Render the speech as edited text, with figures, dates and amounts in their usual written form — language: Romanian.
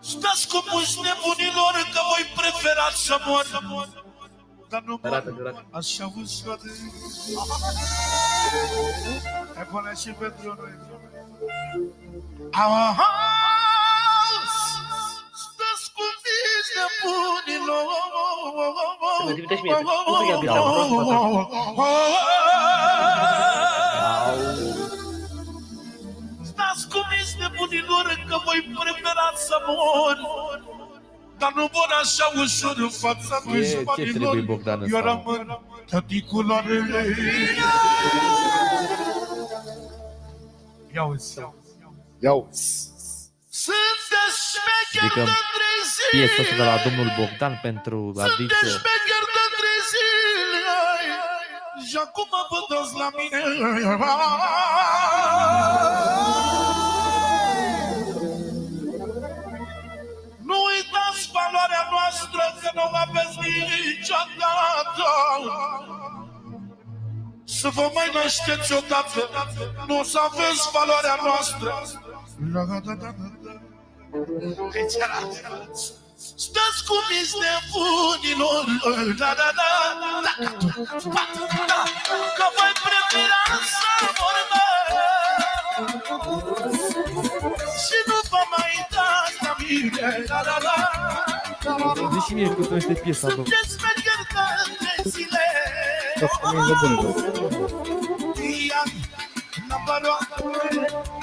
Stați cu mulți nebunilor că voi preferați să mor, dar nu mor așa ușor. Hai pune și pentru noi. Stați cu mulți nebunilor. Stați cu mulți nebunilor că voi preferați să mor, dar nu mor așa ușor în fața dușmanilor. Eu rămân tăticuloare. Ia-uzi. Sunteți șmecher de trei zile. Piesa asta de la domnul Bogdan pentru Sunteți adicție. șmecher de trei zile. Și acum vă dați la mine. Nu uitați valoarea noastră, că nu o aveți niciodată. Să vă mai nașteți odată, nu o să aveți valoarea noastră. Stați cu mici nebunilor, că voi prefera să mor, și nu vă mai dați la mine. Zici mie cât este piesa, domnul. Sunteți șmecher de zile. Ia, number one.